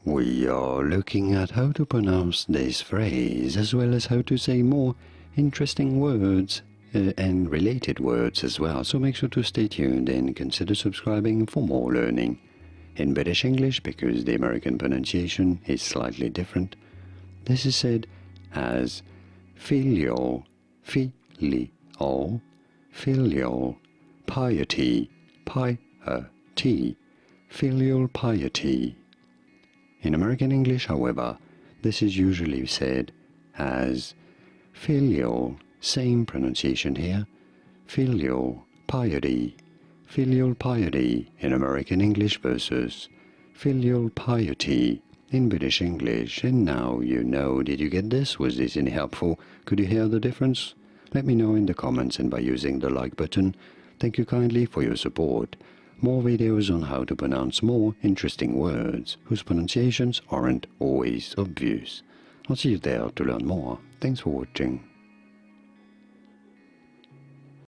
We are looking at how to pronounce this phrase, as well as how to say more interesting words and related words as well, so make sure to stay tuned and consider subscribing for more learning. In British English, because the American pronunciation is slightly different, this is said as filial, filial, filial, piety, piety, filial piety. In American English, however, this is usually said as filial, same pronunciation here, filial piety, filial piety in American English versus filial piety in British English. And now you know. Did you get this? Was this any helpful? Could you hear the difference? Let me know in the comments and by using the like button. Thank you kindly for your support. More videos on how to pronounce more interesting words whose pronunciations aren't always obvious. I'll see you there to learn more. Thanks for watching.